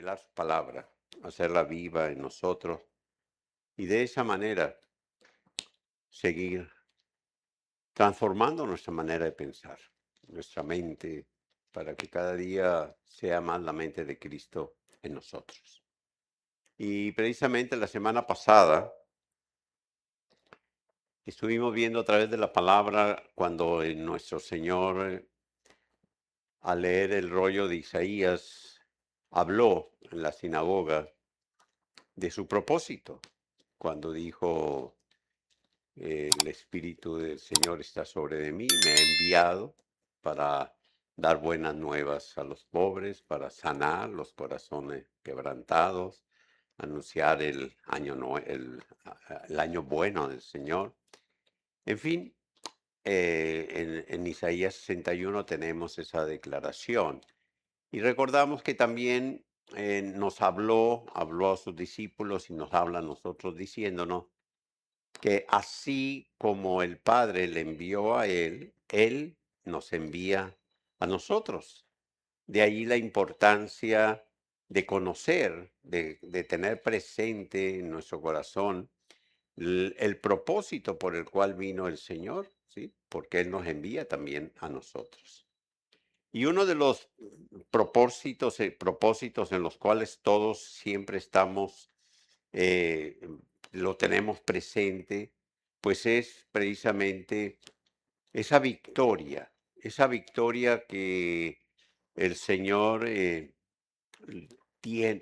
revelar su palabra, hacerla viva en nosotros y de esa manera seguir transformando nuestra manera de pensar, nuestra mente, para que cada día sea más la mente de Cristo en nosotros. Y precisamente la semana pasada estuvimos viendo a través de la palabra cuando nuestro Señor, al leer el rollo de Isaías, habló en la sinagoga de su propósito, cuando dijo, el Espíritu del Señor está sobre de mí, me ha enviado para dar buenas nuevas a los pobres, para sanar los corazones quebrantados, anunciar el año bueno del Señor. En fin, en Isaías 61 tenemos esa declaración. Y recordamos que también habló a sus discípulos y nos habla a nosotros diciéndonos que así como el Padre le envió a Él nos envía a nosotros. De ahí la importancia de conocer, de tener presente en nuestro corazón el propósito por el cual vino el Señor, ¿sí? Porque Él nos envía también a nosotros. Y uno de los propósitos en los cuales todos siempre estamos, eh, lo tenemos presente, pues es precisamente esa victoria que el Señor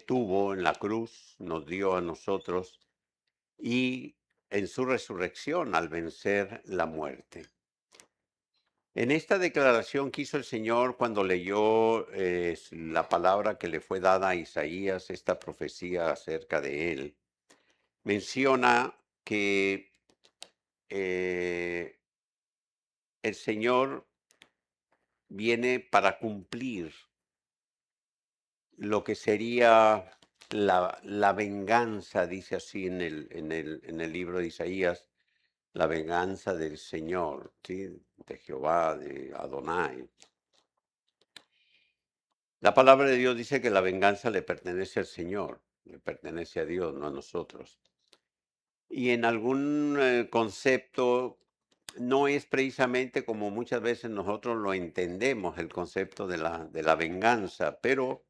tuvo en la cruz, nos dio a nosotros, y en su resurrección al vencer la muerte. En esta declaración que hizo el Señor cuando leyó la palabra que le fue dada a Isaías, esta profecía acerca de él, menciona que eh, el Señor viene para cumplir lo que sería la venganza, dice así en el libro de Isaías, la venganza del Señor, ¿sí? De Jehová, de Adonai. La palabra de Dios dice que la venganza le pertenece al Señor, le pertenece a Dios, no a nosotros. Y en algún concepto no es precisamente como muchas veces nosotros lo entendemos, el concepto de la venganza, pero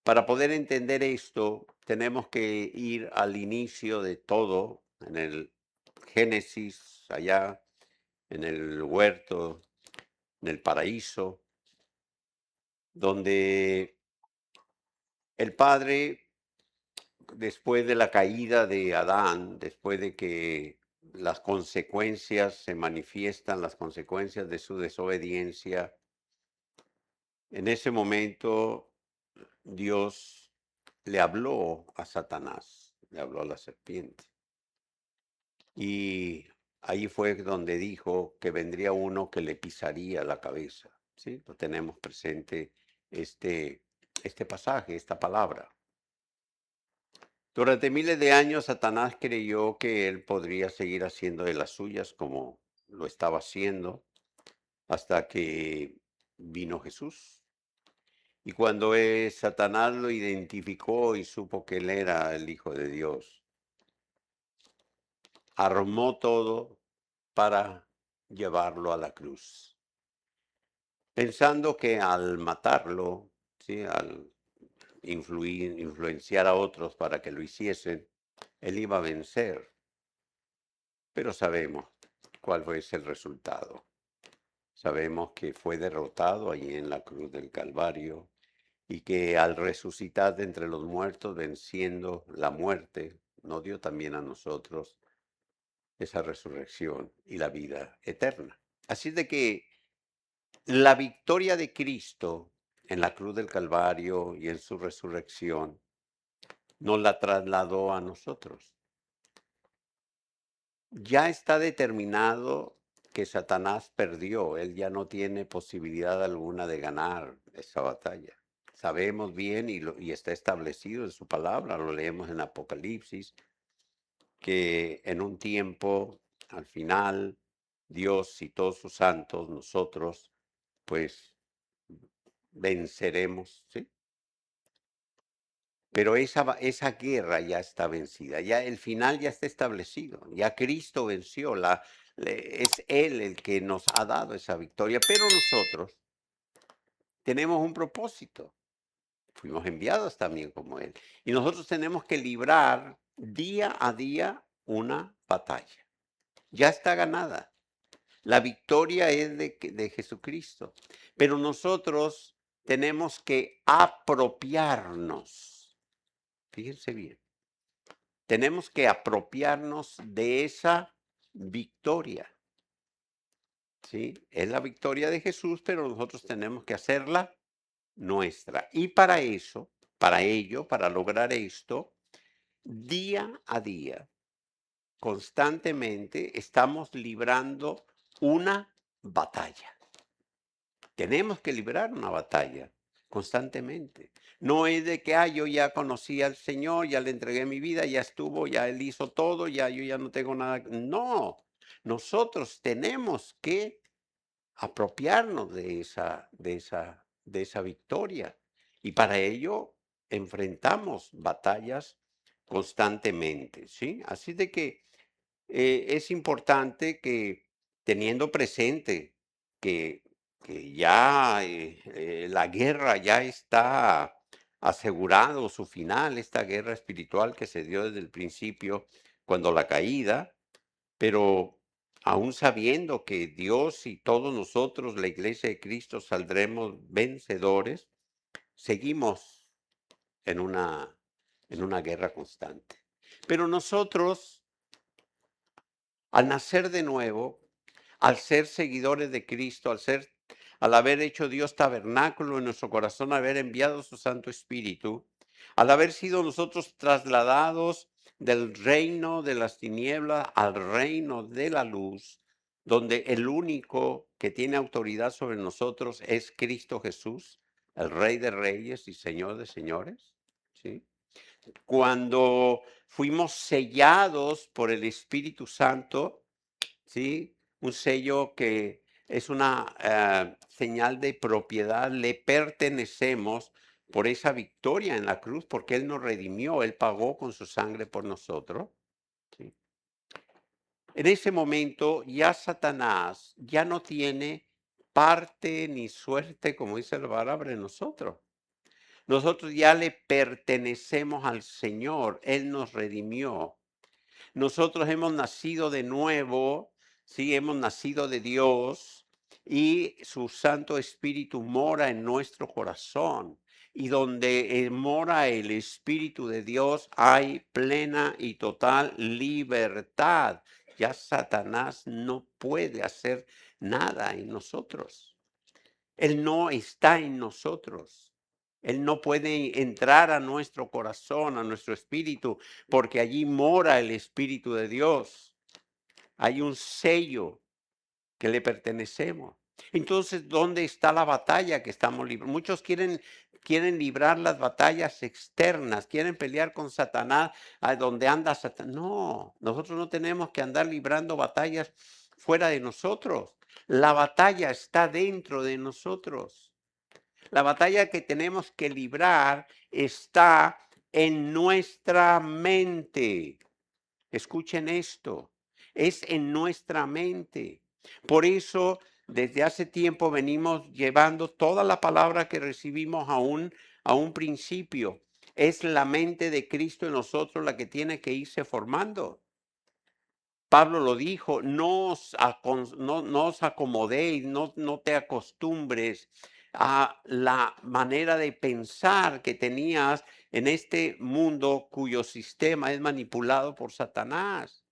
para poder entender esto tenemos que ir al inicio de todo, en el Génesis, allá en el huerto, en el paraíso, donde el Padre, después de la caída de Adán, después de que las consecuencias se manifiestan, las consecuencias de su desobediencia, en ese momento Dios le habló a Satanás, le habló a la serpiente. Y ahí fue donde dijo que vendría uno que le pisaría la cabeza. ¿Sí? Lo tenemos presente este pasaje, esta palabra. Durante miles de años, Satanás creyó que él podría seguir haciendo de las suyas como lo estaba haciendo hasta que vino Jesús. Y cuando Satanás lo identificó y supo que él era el Hijo de Dios, armó todo para llevarlo a la cruz, pensando que al matarlo, ¿sí? Al influenciar a otros para que lo hiciesen, él iba a vencer. Pero sabemos cuál fue ese resultado. Sabemos que fue derrotado allí en la cruz del Calvario y que al resucitar de entre los muertos, venciendo la muerte, nos dio también a nosotros esa resurrección y la vida eterna. Así de que la victoria de Cristo en la cruz del Calvario y en su resurrección nos la trasladó a nosotros. Ya está determinado que Satanás perdió, él ya no tiene posibilidad alguna de ganar esa batalla. Sabemos bien y está establecido en su palabra, lo leemos en Apocalipsis, que en un tiempo, al final, Dios y todos sus santos, nosotros, pues venceremos, ¿sí? Pero esa guerra ya está vencida, ya el final ya está establecido, ya Cristo venció, es Él el que nos ha dado esa victoria, pero nosotros tenemos un propósito, fuimos enviados también como Él, y nosotros tenemos que librar día a día una batalla. Ya está ganada, la victoria es de Jesucristo, pero nosotros tenemos que apropiarnos, fíjense bien. Tenemos que apropiarnos de esa victoria. ¿Sí? Es la victoria de Jesús, pero nosotros tenemos que hacerla nuestra. Y para eso, para ello, para lograr esto, día a día, constantemente estamos librando una batalla. Tenemos que librar una batalla constantemente. No es de que, yo ya conocí al Señor, ya le entregué mi vida, ya estuvo, ya Él hizo todo, ya yo ya no tengo nada. No, nosotros tenemos que apropiarnos de esa victoria. Y para ello enfrentamos batallas constantemente, ¿sí? Así de que es importante que teniendo presente que, que ya la guerra ya está asegurado su final, esta guerra espiritual que se dio desde el principio cuando la caída, pero aún sabiendo que Dios y todos nosotros, la iglesia de Cristo, saldremos vencedores, seguimos en una guerra constante. Pero nosotros, al nacer de nuevo, al ser seguidores de Cristo, al haber hecho Dios tabernáculo en nuestro corazón, haber enviado su Santo Espíritu, al haber sido nosotros trasladados del reino de las tinieblas al reino de la luz, donde el único que tiene autoridad sobre nosotros es Cristo Jesús, el Rey de Reyes y Señor de Señores, ¿sí? Cuando fuimos sellados por el Espíritu Santo, ¿sí? Un sello que es una señal de propiedad, le pertenecemos por esa victoria en la cruz, porque Él nos redimió, Él pagó con su sangre por nosotros, ¿sí? En ese momento ya Satanás ya no tiene parte ni suerte, como dice la palabra, en nosotros. Nosotros ya le pertenecemos al Señor, Él nos redimió. Nosotros hemos nacido de nuevo, sí, hemos nacido de Dios y su Santo Espíritu mora en nuestro corazón. Y donde mora el Espíritu de Dios hay plena y total libertad. Ya Satanás no puede hacer nada en nosotros. Él no está en nosotros. Él no puede entrar a nuestro corazón, a nuestro espíritu, porque allí mora el Espíritu de Dios. Hay un sello que le pertenecemos. Entonces, ¿dónde está la batalla que estamos librando? Muchos quieren librar las batallas externas, quieren pelear con Satanás, a donde anda Satanás. No, nosotros no tenemos que andar librando batallas fuera de nosotros. La batalla está dentro de nosotros. La batalla que tenemos que librar está en nuestra mente. Escuchen esto, es en nuestra mente. Por eso, desde hace tiempo venimos llevando toda la palabra que recibimos a un principio. Es la mente de Cristo en nosotros la que tiene que irse formando. Pablo lo dijo, no os acomodéis, no te acostumbres a la manera de pensar que tenías en este mundo cuyo sistema es manipulado por Satanás,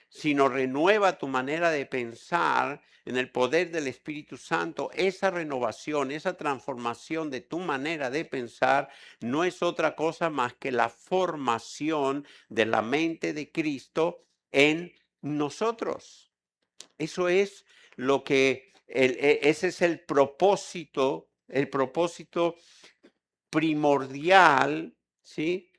sino renueva tu manera de pensar en el poder del Espíritu Santo. Esa renovación, esa transformación de tu manera de pensar no es otra cosa más que la formación de la mente de Cristo en nosotros. Eso es lo que, ese es el propósito primordial, ¿sí?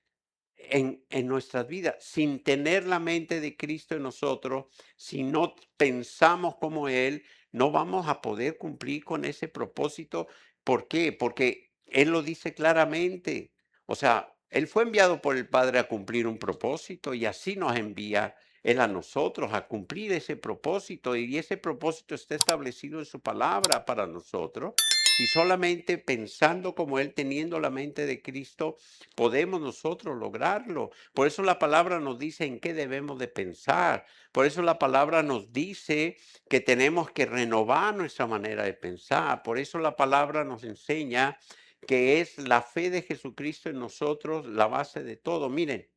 En nuestras vidas, sin tener la mente de Cristo en nosotros, si no pensamos como Él, no vamos a poder cumplir con ese propósito. ¿Por qué? Porque Él lo dice claramente. O sea, Él fue enviado por el Padre a cumplir un propósito y así nos envía Él a nosotros a cumplir ese propósito y ese propósito está establecido en su palabra para nosotros y solamente pensando como Él, teniendo la mente de Cristo, podemos nosotros lograrlo. Por eso la palabra nos dice en qué debemos de pensar. Por eso la palabra nos dice que tenemos que renovar nuestra manera de pensar. Por eso la palabra nos enseña que es la fe de Jesucristo en nosotros, la base de todo. Miren,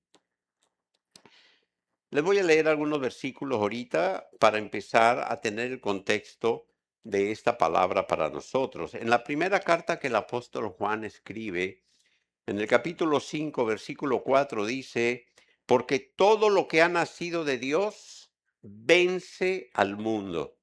les voy a leer algunos versículos ahorita para empezar a tener el contexto de esta palabra para nosotros. En la primera carta que el apóstol Juan escribe, en el capítulo 5, versículo 4, dice, porque todo lo que ha nacido de Dios vence al mundo.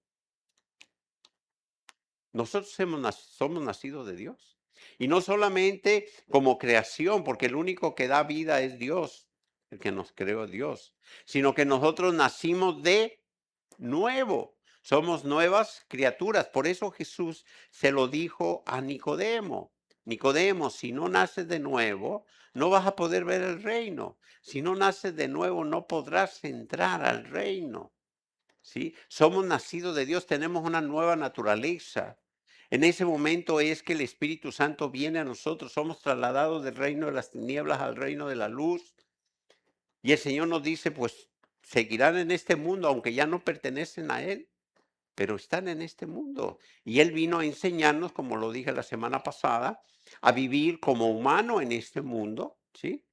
Nosotros somos nacidos de Dios. Y no solamente como creación, porque el único que da vida es Dios, el que nos creó Dios, sino que nosotros nacimos de nuevo. Somos nuevas criaturas. Por eso Jesús se lo dijo a Nicodemo. Nicodemo, si no naces de nuevo, no vas a poder ver el reino. Si no naces de nuevo, no podrás entrar al reino. ¿Sí? Somos nacidos de Dios, tenemos una nueva naturaleza. En ese momento es que el Espíritu Santo viene a nosotros, somos trasladados del reino de las tinieblas al reino de la luz. Y el Señor nos dice, pues seguirán en este mundo, aunque ya no pertenecen a Él, pero están en este mundo. Y Él vino a enseñarnos, como lo dije la semana pasada, a vivir como humano en este mundo, ¿sí?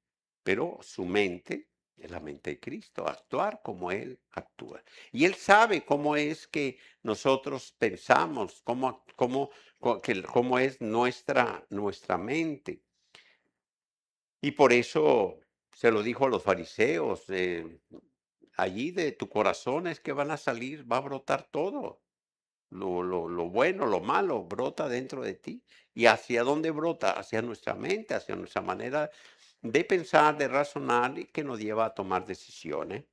Pero su mente es la mente de Cristo, actuar como Él actúa. Y Él sabe cómo es que nosotros pensamos, cómo es nuestra mente. Y por eso se lo dijo a los fariseos, allí de tu corazón es que van a salir, va a brotar todo. Lo bueno, lo malo, brota dentro de ti. ¿Y hacia dónde brota? Hacia nuestra mente, hacia nuestra manera de pensar, de razonar y que nos lleva a tomar decisiones.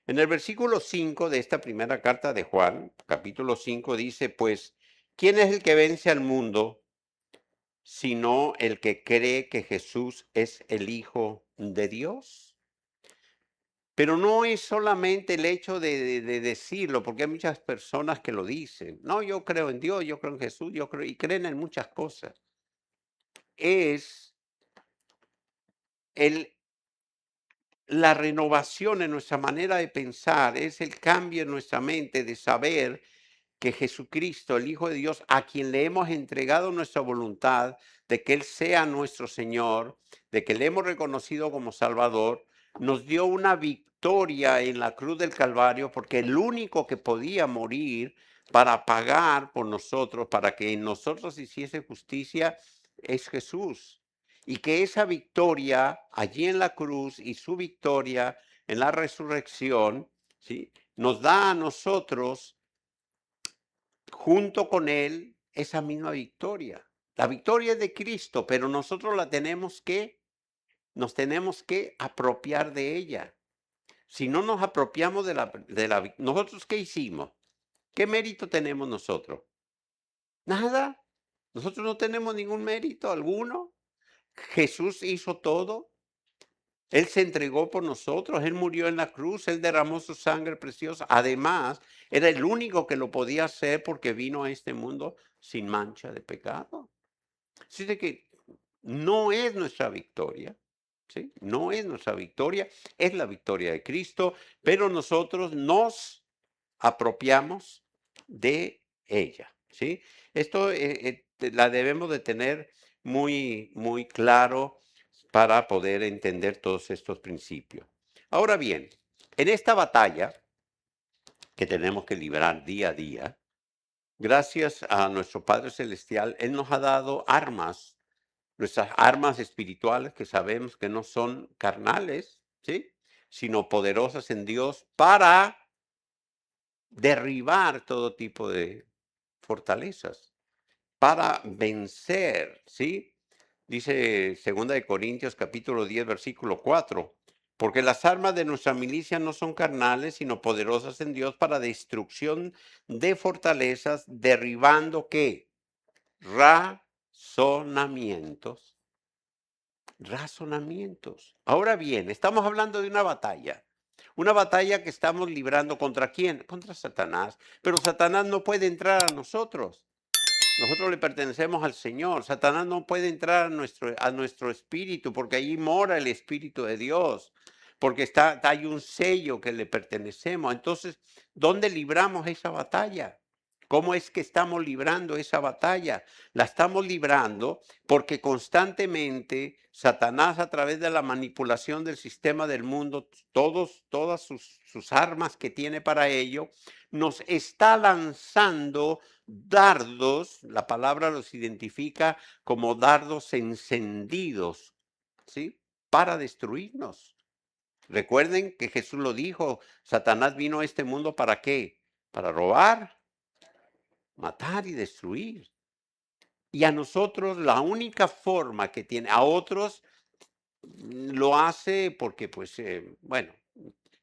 En el versículo 5 de esta primera carta de Juan, capítulo 5, dice, pues, ¿quién es el que vence al mundo sino el que cree que Jesús es el Hijo de Dios? Pero no es solamente el hecho de decirlo, porque hay muchas personas que lo dicen. No, yo creo en Dios, yo creo en Jesús, yo creo, y creen en muchas cosas. Es el, la renovación en nuestra manera de pensar, es el cambio en nuestra mente de saber que Jesucristo, el Hijo de Dios, a quien le hemos entregado nuestra voluntad, de que Él sea nuestro Señor, de que le hemos reconocido como Salvador, nos dio una victoria en la cruz del Calvario, porque el único que podía morir para pagar por nosotros, para que en nosotros hiciese justicia, es Jesús. Y que esa victoria allí en la cruz y su victoria en la resurrección, ¿sí?, nos da a nosotros junto con Él esa misma victoria. La victoria es de Cristo, pero nosotros nos tenemos que apropiar de ella. Si no nos apropiamos nosotros ¿qué hicimos? ¿Qué mérito tenemos nosotros? Nada. Nosotros no tenemos ningún mérito alguno. Jesús hizo todo. Él se entregó por nosotros, Él murió en la cruz, Él derramó su sangre preciosa. Además, era el único que lo podía hacer porque vino a este mundo sin mancha de pecado. Así de que no es nuestra victoria, ¿sí? No es nuestra victoria, es la victoria de Cristo, pero nosotros nos apropiamos de ella, ¿sí? Esto la debemos de tener muy, muy claro para poder entender todos estos principios. Ahora bien, en esta batalla que tenemos que librar día a día, gracias a nuestro Padre Celestial, Él nos ha dado armas, nuestras armas espirituales que sabemos que no son carnales, ¿sí?, sino poderosas en Dios para derribar todo tipo de fortalezas, para vencer, ¿sí? Dice 2 Corintios capítulo 10, versículo 4, porque las armas de nuestra milicia no son carnales, sino poderosas en Dios para destrucción de fortalezas, derribando ¿qué? Razonamientos razonamientos. Ahora bien, estamos hablando de una batalla. Una batalla que estamos librando ¿contra quién? Contra Satanás. Pero Satanás no puede entrar a nosotros. Nosotros le pertenecemos al Señor. Satanás no puede entrar a nuestro espíritu porque allí mora el Espíritu de Dios. Porque hay un sello que le pertenecemos. Entonces, ¿dónde libramos esa batalla? ¿Cómo es que estamos librando esa batalla? La estamos librando porque constantemente Satanás, a través de la manipulación del sistema del mundo, todas sus armas que tiene para ello, nos está lanzando dardos. La palabra los identifica como dardos encendidos, ¿sí? Para destruirnos. Recuerden que Jesús lo dijo, Satanás vino a este mundo ¿para qué? Para robar, matar y destruir. Y a nosotros la única forma que tiene, a otros lo hace porque pues, bueno,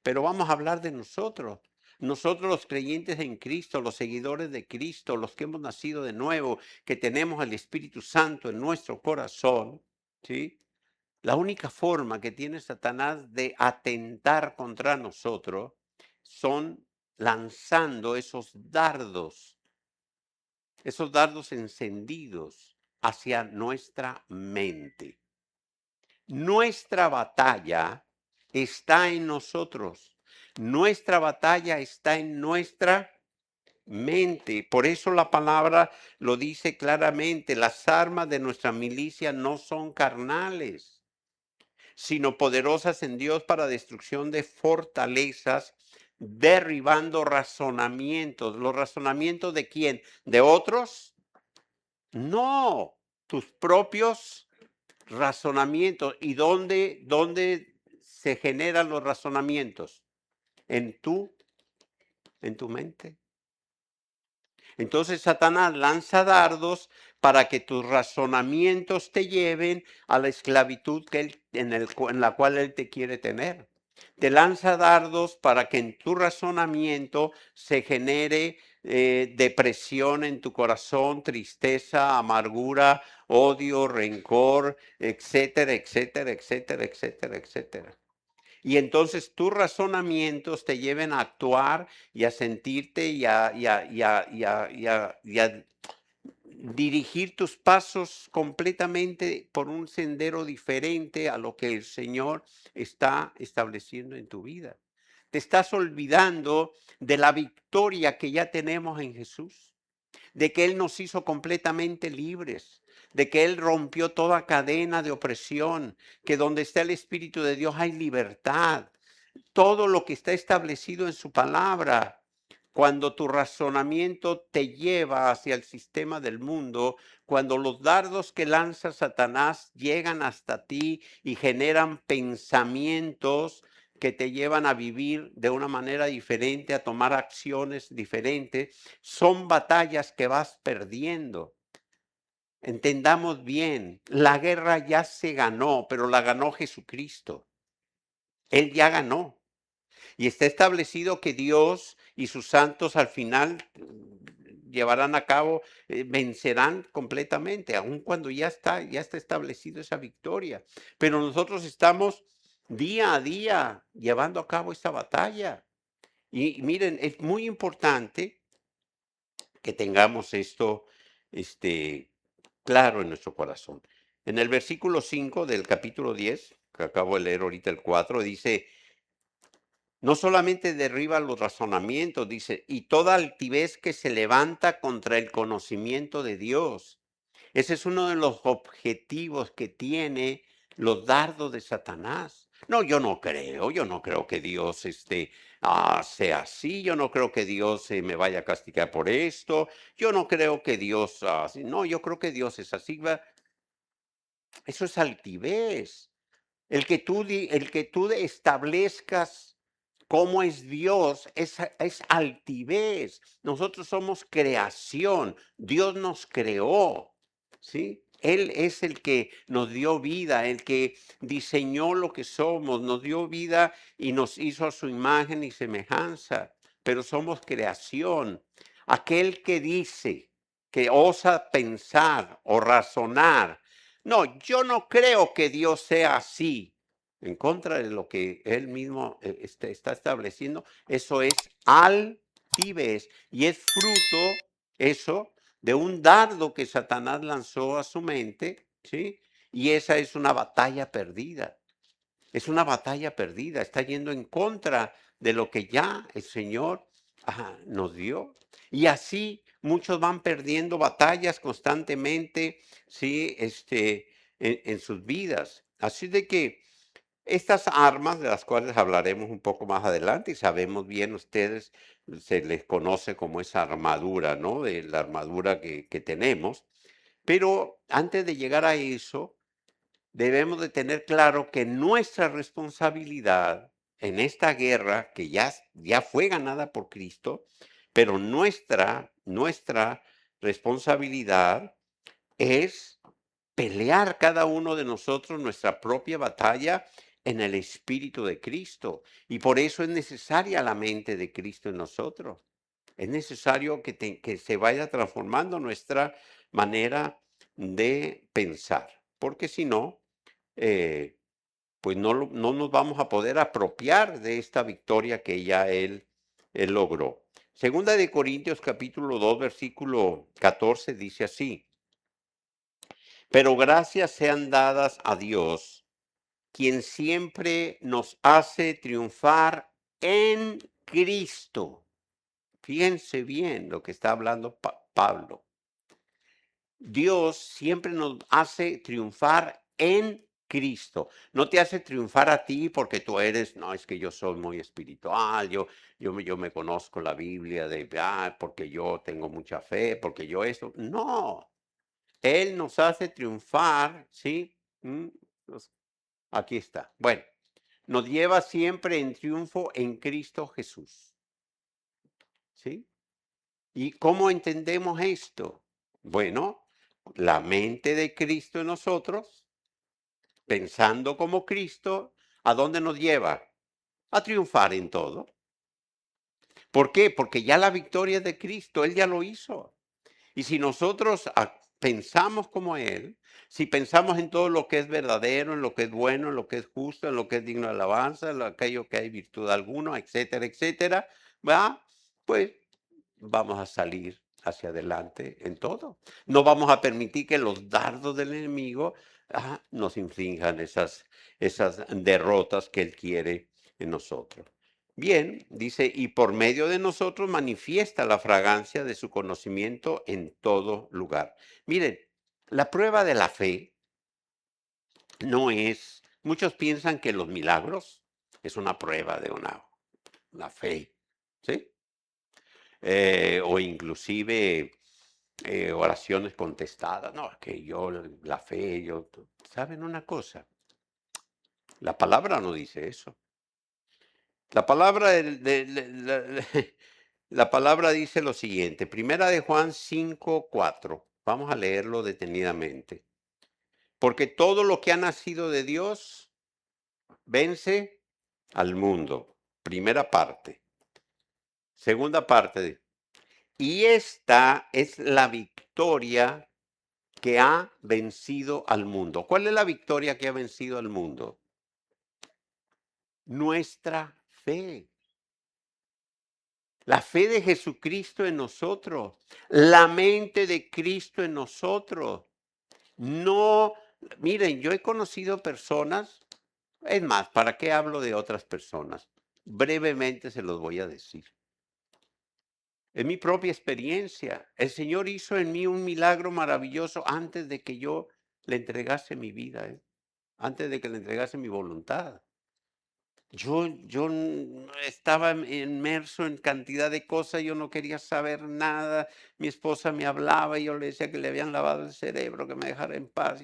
pero vamos a hablar de nosotros. Nosotros los creyentes en Cristo, los seguidores de Cristo, los que hemos nacido de nuevo, que tenemos el Espíritu Santo en nuestro corazón, ¿sí? La única forma que tiene Satanás de atentar contra nosotros son lanzando esos dardos encendidos hacia nuestra mente. Nuestra batalla está en nosotros. Nuestra batalla está en nuestra mente. Por eso la palabra lo dice claramente. Las armas de nuestra milicia no son carnales, sino poderosas en Dios para destrucción de fortalezas, derribando razonamientos. ¿Los razonamientos de quién? ¿De otros? No, tus propios razonamientos. ¿Y dónde se generan los razonamientos? En tu mente. Entonces Satanás lanza dardos para que tus razonamientos te lleven a la esclavitud en la cual él te quiere tener. Te lanza dardos para que en tu razonamiento se genere depresión en tu corazón, tristeza, amargura, odio, rencor, etcétera, etcétera, etcétera, etcétera, etcétera. Y entonces tus razonamientos te lleven a actuar y a sentirte y a dirigir tus pasos completamente por un sendero diferente a lo que el Señor está estableciendo en tu vida. Te estás olvidando de la victoria que ya tenemos en Jesús, de que Él nos hizo completamente libres, de que Él rompió toda cadena de opresión, que donde está el Espíritu de Dios hay libertad. Todo lo que está establecido en su palabra. Cuando tu razonamiento te lleva hacia el sistema del mundo, cuando los dardos que lanza Satanás llegan hasta ti y generan pensamientos que te llevan a vivir de una manera diferente, a tomar acciones diferentes, son batallas que vas perdiendo. Entendamos bien, la guerra ya se ganó, pero la ganó Jesucristo. Él ya ganó. Y está establecido que Dios y sus santos al final llevarán a cabo, vencerán completamente, aun cuando ya está establecido esa victoria. Pero nosotros estamos día a día llevando a cabo esta batalla. Y miren, es muy importante que tengamos esto claro en nuestro corazón. En el versículo 5 del capítulo 10, que acabo de leer ahorita el 4, dice: no solamente derriba los razonamientos, dice, y toda altivez que se levanta contra el conocimiento de Dios. Ese es uno de los objetivos que tiene los dardos de Satanás. No, yo no creo que Dios sea así, yo no creo que Dios me vaya a castigar por esto, yo no creo que Dios, no, yo creo que Dios es así. Eso es altivez. El que tú establezcas cómo es Dios es altivez. Nosotros somos creación. Dios nos creó, ¿sí? Él es el que nos dio vida, el que diseñó lo que somos, nos dio vida y nos hizo a su imagen y semejanza. Pero somos creación. Aquel que dice, que osa pensar o razonar, No, yo no creo que Dios sea así. En contra de lo que él mismo está estableciendo, eso es altivez y es fruto, eso, de un dardo que Satanás lanzó a su mente, ¿sí? Y esa es una batalla perdida. Es una batalla perdida. Está yendo en contra de lo que ya el Señor nos dio. Y así muchos van perdiendo batallas constantemente, ¿sí? En sus vidas. Así de que estas armas, de las cuales hablaremos un poco más adelante, y sabemos bien ustedes, se les conoce como esa armadura, ¿no? De la armadura que tenemos. Pero antes de llegar a eso, debemos de tener claro que nuestra responsabilidad en esta guerra, que ya fue ganada por Cristo, pero nuestra responsabilidad es pelear cada uno de nosotros nuestra propia batalla en el Espíritu de Cristo. Y por eso es necesaria la mente de Cristo en nosotros. Es necesario que se vaya transformando nuestra manera de pensar, porque si no, eh, pues no nos vamos a poder apropiar de esta victoria que ya él logró. Segunda de Corintios capítulo 2 versículo 14 dice así: pero gracias sean dadas a Dios, quien siempre nos hace triunfar en Cristo. Fíjense bien lo que está hablando Pablo. Dios siempre nos hace triunfar en Cristo. No te hace triunfar a ti porque tú eres, no, es que yo soy muy espiritual, yo me conozco la Biblia porque yo tengo mucha fe, porque yo esto. No, Él nos hace triunfar, ¿sí? Pues, aquí está. Bueno, nos lleva siempre en triunfo en Cristo Jesús, ¿sí? ¿Y cómo entendemos esto? Bueno, la mente de Cristo en nosotros, pensando como Cristo, ¿a dónde nos lleva? A triunfar en todo. ¿Por qué? Porque ya la victoria es de Cristo, Él ya lo hizo. Y si nosotros pensamos como Él, si pensamos en todo lo que es verdadero, en lo que es bueno, en lo que es justo, en lo que es digno de alabanza, en aquello que hay virtud alguna, etcétera, etcétera, ¿va? Pues vamos a salir hacia adelante en todo. No vamos a permitir que los dardos del enemigo nos inflijan esas derrotas que él quiere en nosotros. Bien, dice, y por medio de nosotros manifiesta la fragancia de su conocimiento en todo lugar. Miren, la prueba de la fe no es, muchos piensan que los milagros es una prueba de una fe, ¿sí? O inclusive oraciones contestadas. No, que yo, la fe, ¿saben una cosa? La palabra no dice eso. La palabra, la palabra dice lo siguiente, Primera de Juan 5:4. Vamos a leerlo detenidamente. Porque todo lo que ha nacido de Dios vence al mundo. Primera parte. Segunda parte. Y esta es la victoria que ha vencido al mundo. ¿Cuál es la victoria que ha vencido al mundo? Nuestra fe. La fe de Jesucristo en nosotros. La mente de Cristo en nosotros. No, miren, yo he conocido personas, es más, ¿para qué hablo de otras personas? Brevemente se los voy a decir. En mi propia experiencia, el Señor hizo en mí un milagro maravilloso antes de que yo le entregase mi vida, antes de que le entregase mi voluntad. Yo estaba inmerso en cantidad de cosas, yo no quería saber nada. Mi esposa me hablaba y yo le decía que le habían lavado el cerebro, que me dejara en paz.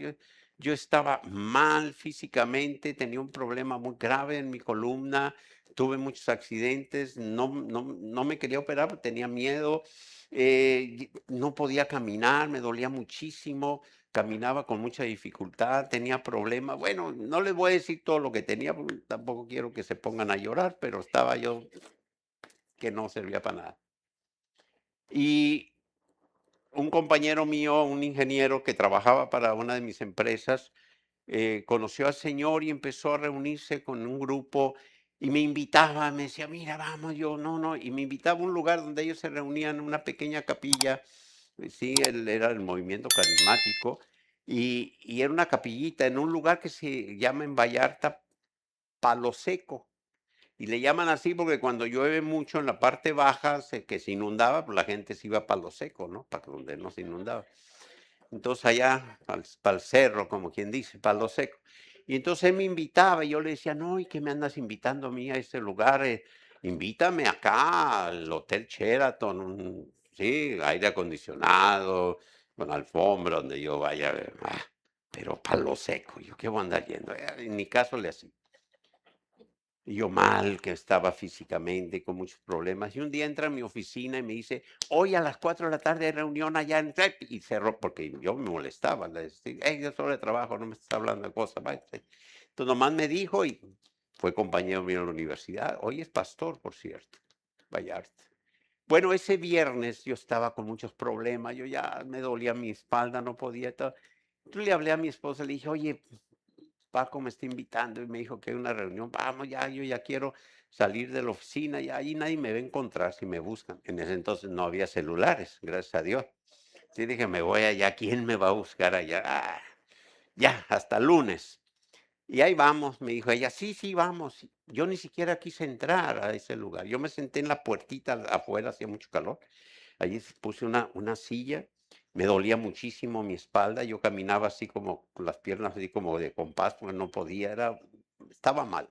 Yo estaba mal físicamente, tenía un problema muy grave en mi columna, tuve muchos accidentes, no me quería operar porque tenía miedo, no podía caminar, me dolía muchísimo. Caminaba con mucha dificultad, tenía problemas. Bueno, no les voy a decir todo lo que tenía, porque tampoco quiero que se pongan a llorar, pero estaba yo que no servía para nada. Y un compañero mío, un ingeniero que trabajaba para una de mis empresas, conoció al Señor y empezó a reunirse con un grupo y me invitaba, me decía, mira, vamos, yo, no, no, y me invitaba a un lugar donde ellos se reunían en una pequeña capilla, sí, él era el movimiento carismático, y era una capillita en un lugar que se llama en Vallarta Palo Seco. Y le llaman así porque cuando llueve mucho en la parte baja, que se inundaba, pues la gente se iba a Palo Seco, ¿no? Para donde no se inundaba. Entonces allá, para el cerro, como quien dice, Palo Seco. Y entonces él me invitaba y yo le decía, no, ¿y qué me andas invitando a mí a ese lugar? Invítame acá al Hotel Sheraton, sí, aire acondicionado, con alfombra, donde yo vaya. Pero Palo Seco, yo qué voy a andar yendo. En mi caso le hacía. Y yo mal, que estaba físicamente con muchos problemas. Y un día entra a mi oficina y me dice, hoy a las 4 de la tarde hay reunión allá en TEP. Y cerró, porque yo me molestaba. Le decía, hey, yo solo de trabajo, no me estás hablando de cosas. Entonces nomás me dijo y fue compañero mío en la universidad. Hoy es pastor, por cierto, Vallarta. Bueno, ese viernes yo estaba con muchos problemas. Yo ya me dolía mi espalda, no podía. Yo le hablé a mi esposa, le dije, oye, Paco me está invitando y me dijo que hay una reunión, vamos ya, yo ya quiero salir de la oficina, ya ahí nadie me va a encontrar si me buscan. En ese entonces no había celulares, gracias a Dios. Sí, dije, me voy allá, ¿quién me va a buscar allá? Ya, hasta lunes. Y ahí vamos, me dijo ella, sí, sí, vamos. Yo ni siquiera quise entrar a ese lugar. Yo me senté en la puertita afuera, hacía mucho calor. Allí puse una silla, me dolía muchísimo mi espalda, yo caminaba así como con las piernas así como de compás, porque no podía, estaba mal.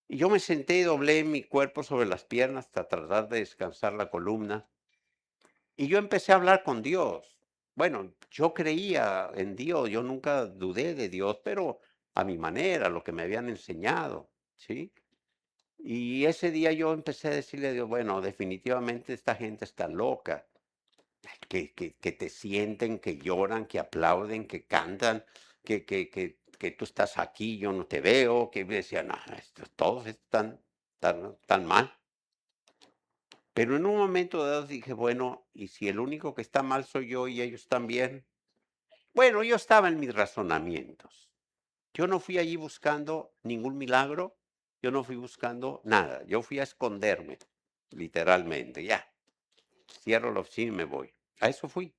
Y yo me senté y doblé mi cuerpo sobre las piernas hasta tratar de descansar la columna. Y yo empecé a hablar con Dios. Bueno, yo creía en Dios, yo nunca dudé de Dios, pero a mi manera, lo que me habían enseñado, ¿sí? Y ese día yo empecé a decirle a Dios, bueno, definitivamente esta gente está loca. Que te sienten, que lloran, que aplauden, que cantan, que tú estás aquí, yo no te veo, que decían, no, todos están mal. Pero en un momento dado dije, bueno, ¿y si el único que está mal soy yo y ellos también? Bueno, yo estaba en mis razonamientos. Yo no fui allí buscando ningún milagro, yo no fui buscando nada, yo fui a esconderme, literalmente, ya. Cierro la oficina y me voy. A eso fui.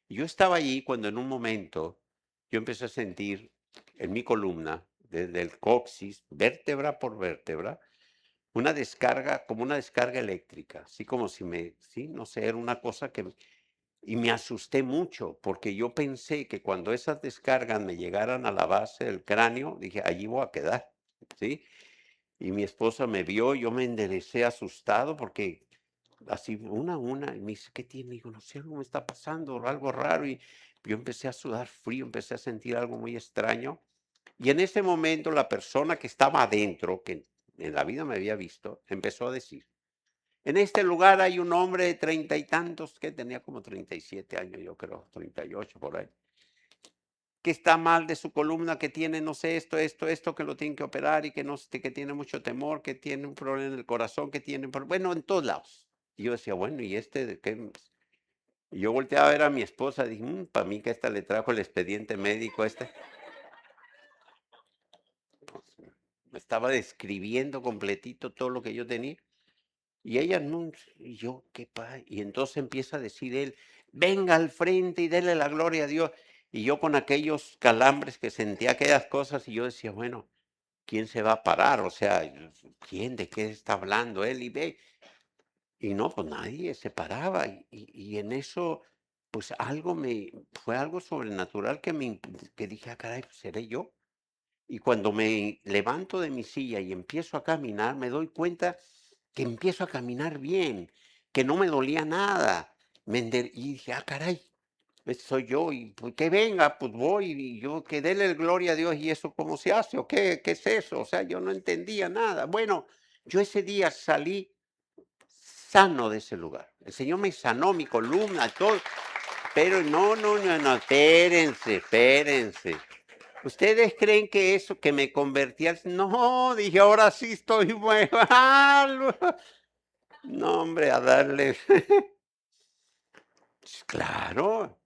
Yo estaba allí cuando en un momento yo empecé a sentir en mi columna, desde el coxis, vértebra por vértebra, una descarga, como una descarga eléctrica, así como si sí, no sé, era una cosa y me asusté mucho, porque yo pensé que cuando esas descargas me llegaran a la base del cráneo, dije, allí voy a quedar, ¿sí? Y mi esposa me vio, yo me enderecé asustado porque así una a una, y me dice, ¿qué tiene? Digo, no sé, algo me está pasando, algo raro. Y yo empecé a sudar frío, empecé a sentir algo muy extraño. Y en ese momento la persona que estaba adentro, que en la vida me había visto, empezó a decir, en este lugar hay un hombre de 30 y tantos, que tenía como 37 años, yo creo, 38 por ahí, que está mal de su columna, que tiene, no sé, esto, que lo tienen que operar y que no sé, que tiene mucho temor, que tiene un problema en el corazón, que tiene, bueno, en todos lados. Y yo decía, bueno, ¿y este de qué? Y yo volteaba a ver a mi esposa, dije, para mí que esta le trajo el expediente médico Pues, me estaba describiendo completito todo lo que yo tenía. Y ella no, y yo, qué pasa. Y entonces empieza a decir él, venga al frente y dele la gloria a Dios. Y yo con aquellos calambres que sentía aquellas cosas, y yo decía, bueno, ¿quién se va a parar? O sea, ¿quién? ¿De qué está hablando él? Y ve, y no, pues nadie se paraba. Y en eso, pues fue algo sobrenatural que dije, caray, pues seré yo. Y cuando me levanto de mi silla y empiezo a caminar, me doy cuenta que empiezo a caminar bien, que no me dolía nada. Y dije, caray, ese soy yo. Y pues que venga, pues voy. Y yo, que déle gloria a Dios. ¿Y eso cómo se hace? ¿O qué es eso? O sea, yo no entendía nada. Bueno, yo ese día salí sano de ese lugar. El Señor me sanó mi columna, todo. Pero no, espérense. ¿Ustedes creen que eso, que me convertí No, dije, ahora sí estoy bueno. No, hombre, a darle. Claro.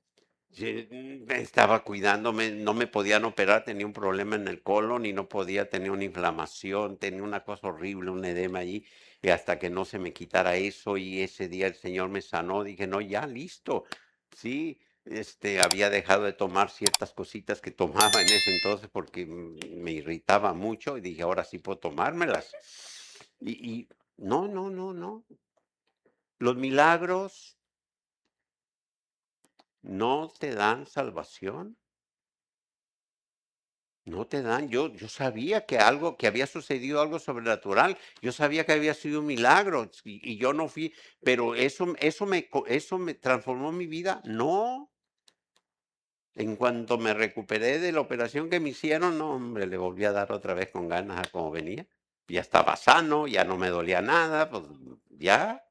Estaba cuidándome, no me podían operar, tenía un problema en el colon y no podía, tenía una inflamación, tenía una cosa horrible, un edema allí, y hasta que no se me quitara eso y ese día el Señor me sanó, dije, no, ya, listo, sí, había dejado de tomar ciertas cositas que tomaba en ese entonces porque me irritaba mucho y dije, ahora sí puedo tomármelas. Y no, no, no, no. Los milagros no te dan salvación. No te dan, yo sabía que algo, que había sucedido algo sobrenatural, yo sabía que había sido un milagro y yo no fui, pero eso me transformó mi vida, no. En cuanto me recuperé de la operación que me hicieron, no, hombre, le volví a dar otra vez con ganas a como venía. Ya estaba sano, ya no me dolía nada, pues ya.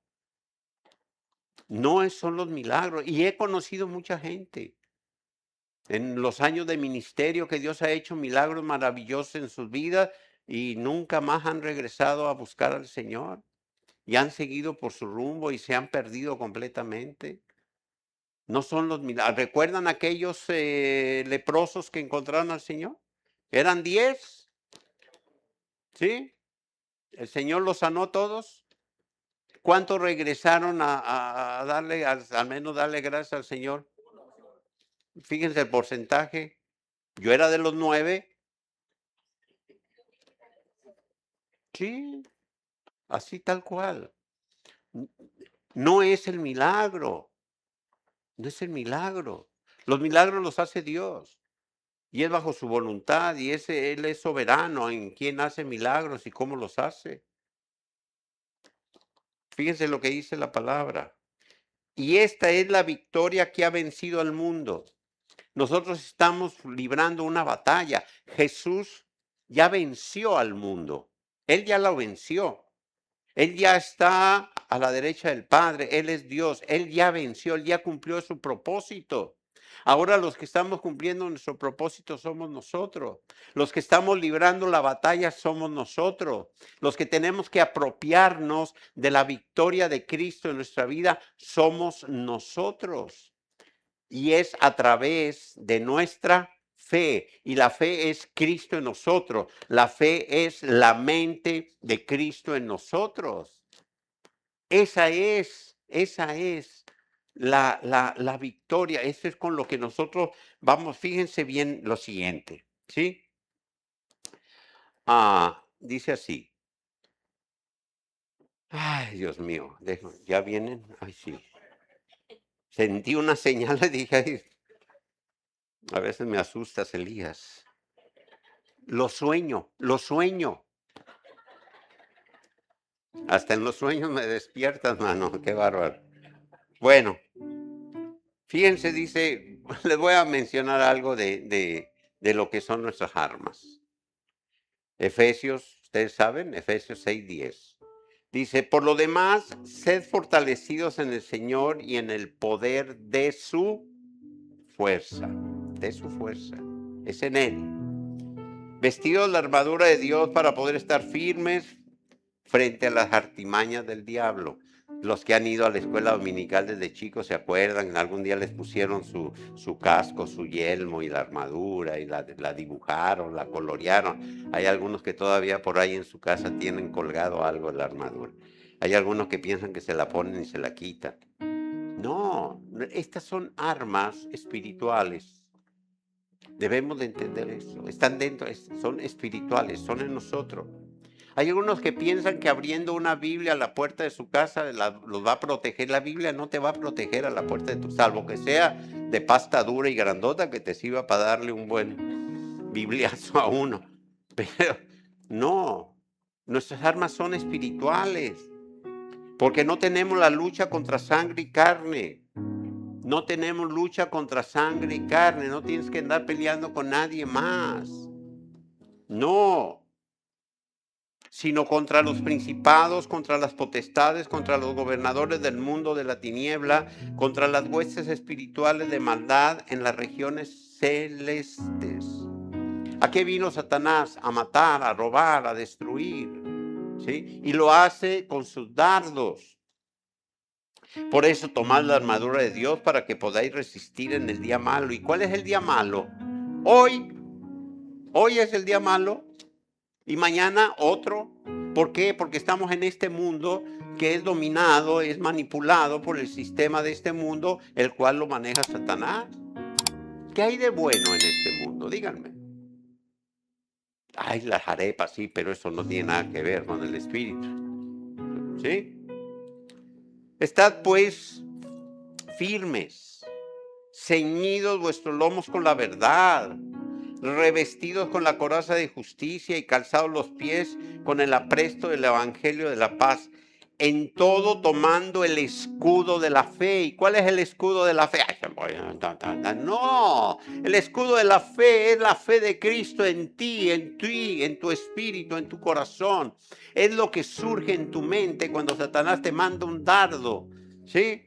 No son los milagros. Y he conocido mucha gente en los años de ministerio que Dios ha hecho milagros maravillosos en sus vidas y nunca más han regresado a buscar al Señor y han seguido por su rumbo y se han perdido completamente. No son los milagros. ¿Recuerdan aquellos leprosos que encontraron al Señor? Eran 10, ¿sí? El Señor los sanó todos. ¿Cuántos regresaron a darle, al menos darle gracias al Señor? Fíjense el porcentaje. Yo era de los 9. Sí, así tal cual. No es el milagro, no es el milagro. Los milagros los hace Dios y es bajo su voluntad y Él es soberano en quién hace milagros y cómo los hace. Fíjense lo que dice la palabra. Y esta es la victoria que ha vencido al mundo. Nosotros estamos librando una batalla. Jesús ya venció al mundo. Él ya lo venció. Él ya está a la derecha del Padre, Él es Dios, Él ya venció, Él ya cumplió su propósito. Ahora los que estamos cumpliendo nuestro propósito somos nosotros. Los que estamos librando la batalla somos nosotros. Los que tenemos que apropiarnos de la victoria de Cristo en nuestra vida somos nosotros. Y es a través de nuestra fe. Y la fe es Cristo en nosotros. La fe es la mente de Cristo en nosotros. Esa es la victoria. Eso es con lo que nosotros vamos. Fíjense bien lo siguiente, ¿sí? Dice así. Ay, Dios mío, ya vienen. Ay, sí. Sentí una señal y dije, ay, a veces me asustas, Elías. Lo sueño, lo sueño. Hasta en los sueños me despiertas, mano. Qué bárbaro. Bueno, fíjense, dice, les voy a mencionar algo de lo que son nuestras armas. Efesios, ustedes saben, Efesios 6:10. Dice, por lo demás, sed fortalecidos en el Señor y en el poder de su fuerza. De su fuerza. Es en Él. Vestidos la armadura de Dios para poder estar firmes frente a las artimañas del diablo. Los que han ido a la escuela dominical desde chicos se acuerdan, algún día les pusieron su casco, su yelmo y la armadura y la dibujaron, la colorearon. Hay algunos que todavía por ahí en su casa tienen colgado algo de la armadura. Hay algunos que piensan que se la ponen y se la quitan. No, estas son armas espirituales. Debemos de entender eso. Están dentro, son espirituales, son en nosotros. Hay algunos que piensan que abriendo una Biblia a la puerta de su casa los va a proteger. La Biblia no te va a proteger a la puerta de tu salvo, que sea de pasta dura y grandota que te sirva para darle un buen bibliazo a uno. Pero no, nuestras armas son espirituales, porque no tenemos la lucha contra sangre y carne. No tenemos lucha contra sangre y carne. No tienes que andar peleando con nadie más. No. Sino contra los principados, contra las potestades, contra los gobernadores del mundo de la tiniebla, contra las huestes espirituales de maldad en las regiones celestes. ¿A qué vino Satanás? A matar, a robar, a destruir, ¿sí? Y lo hace con sus dardos. Por eso tomad la armadura de Dios para que podáis resistir en el día malo. ¿Y cuál es el día malo? Hoy es el día malo y mañana otro. ¿Por qué? Porque estamos en este mundo que es dominado, es manipulado por el sistema de este mundo, el cual lo maneja Satanás. ¿Qué hay de bueno en este mundo? Díganme. Ay, las arepas, sí, pero eso no tiene nada que ver con el espíritu. ¿Sí? Estad pues firmes, ceñidos vuestros lomos con la verdad, revestidos con la coraza de justicia y calzados los pies con el apresto del evangelio de la paz, en todo tomando el escudo de la fe. ¿Y cuál es el escudo de la fe? No, el escudo de la fe es la fe de Cristo en ti, en tu espíritu, en tu corazón. Es lo que surge en tu mente cuando Satanás te manda un dardo, ¿sí?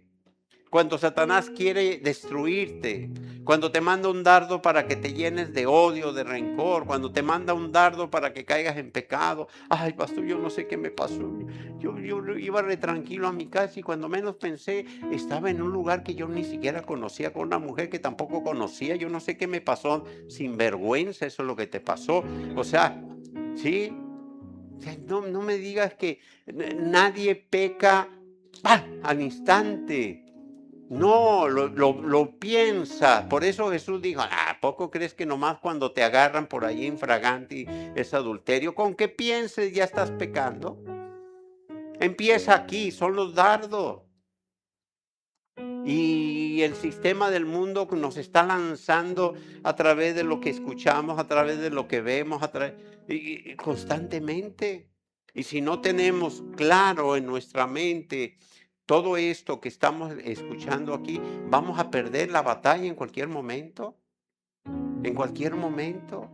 Cuando Satanás quiere destruirte, cuando te manda un dardo para que te llenes de odio, de rencor, cuando te manda un dardo para que caigas en pecado. Ay, pastor, yo no sé qué me pasó. Yo iba re tranquilo a mi casa y cuando menos pensé, estaba en un lugar que yo ni siquiera conocía, con una mujer que tampoco conocía. Yo no sé qué me pasó. Sin vergüenza, eso es lo que te pasó. O sea, ¿sí? O sea, no me digas que nadie peca al instante. No, lo piensa. Por eso Jesús dijo, ¿a poco crees que nomás cuando te agarran por ahí infraganti es adulterio? Con que pienses ya estás pecando. Empieza aquí, son los dardos. Y el sistema del mundo nos está lanzando a través de lo que escuchamos, a través de lo que vemos, y constantemente. Y si no tenemos claro en nuestra mente todo esto que estamos escuchando aquí, vamos a perder la batalla en cualquier momento. En cualquier momento.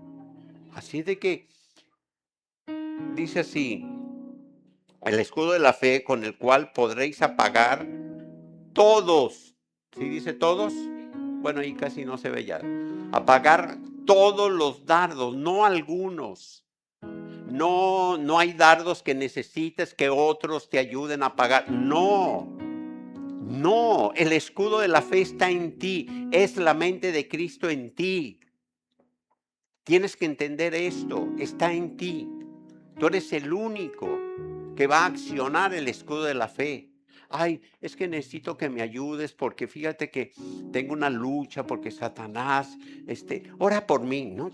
Así de que dice así, el escudo de la fe con el cual podréis apagar todos. ¿Sí dice todos? Bueno, ahí casi no se ve ya. Apagar todos los dardos, no algunos. No hay dardos que necesites que otros te ayuden a apagar. No. No, el escudo de la fe está en ti. Es la mente de Cristo en ti. Tienes que entender esto. Está en ti. Tú eres el único que va a accionar el escudo de la fe. Ay, es que necesito que me ayudes porque fíjate que tengo una lucha porque Satanás, ora por mí. No,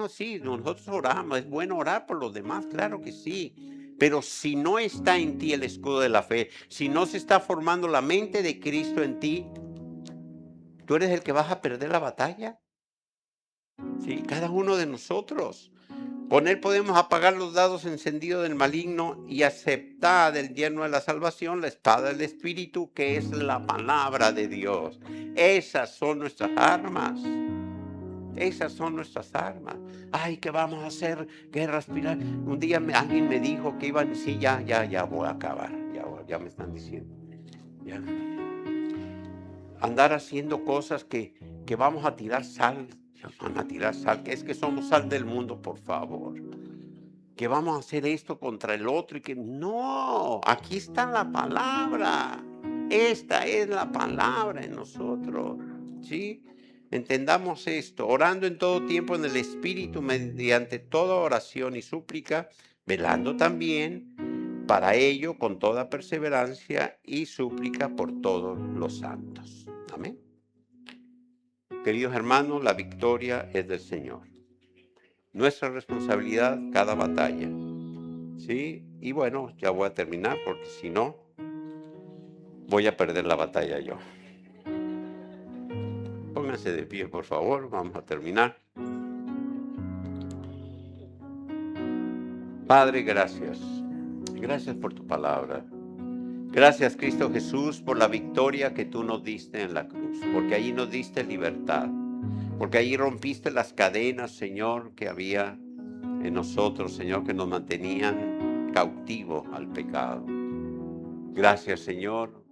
sí, nosotros oramos, es bueno orar por los demás, claro que sí. Pero si no está en ti el escudo de la fe, si no se está formando la mente de Cristo en ti, tú eres el que vas a perder la batalla. Sí, cada uno de nosotros. Con él podemos apagar los dados encendidos del maligno y aceptar del yerno de la salvación la espada del Espíritu, que es la palabra de Dios. Esas son nuestras armas. Esas son nuestras armas. Ay, ¿qué vamos a hacer? Guerra espiritual. Un día alguien me dijo que iban, sí, ya voy a acabar. Ya me están diciendo. Ya. Andar haciendo cosas que vamos a tirar sal. Van a tirar sal. Que es que somos sal del mundo, por favor. Que vamos a hacer esto contra el otro y que no, aquí está la palabra. Esta es la palabra en nosotros. ¿Sí? Entendamos esto, orando en todo tiempo en el Espíritu mediante toda oración y súplica, velando también para ello con toda perseverancia y súplica por todos los santos. Amén. Queridos hermanos, la victoria es del Señor. Nuestra responsabilidad, cada batalla. ¿Sí? Y bueno, ya voy a terminar porque si no, voy a perder la batalla yo. Pónganse de pie, por favor, vamos a terminar. Padre, gracias. Gracias por tu palabra. Gracias, Cristo Jesús, por la victoria que tú nos diste en la cruz, porque allí nos diste libertad, porque allí rompiste las cadenas, Señor, que había en nosotros, Señor, que nos mantenían cautivos al pecado. Gracias, Señor,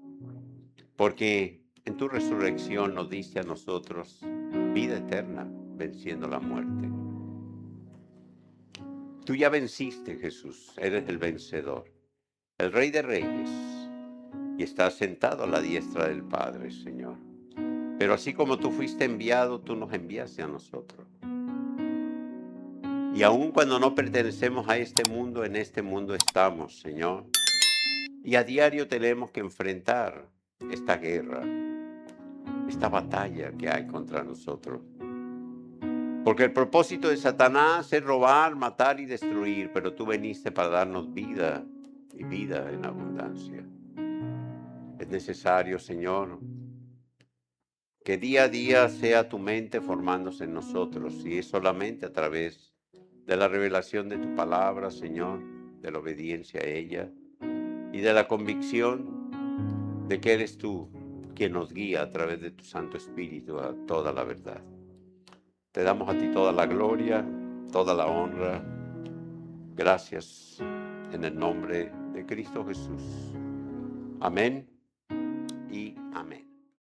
porque en tu resurrección nos diste a nosotros vida eterna, venciendo la muerte. Tú ya venciste, Jesús, eres el vencedor, el Rey de Reyes, y estás sentado a la diestra del Padre, Señor. Pero así como tú fuiste enviado, tú nos enviaste a nosotros. Y aun cuando no pertenecemos a este mundo, en este mundo estamos, Señor. Y a diario tenemos que enfrentar esta guerra, esta batalla que hay contra nosotros. Porque el propósito de Satanás es robar, matar y destruir, pero tú viniste para darnos vida y vida en abundancia. Es necesario, Señor, que día a día sea tu mente formándose en nosotros, y es solamente a través de la revelación de tu palabra, Señor, de la obediencia a ella y de la convicción de que eres tú quien nos guía a través de tu Santo Espíritu a toda la verdad. Te damos a ti toda la gloria, toda la honra. Gracias en el nombre de Cristo Jesús. Amén y amén.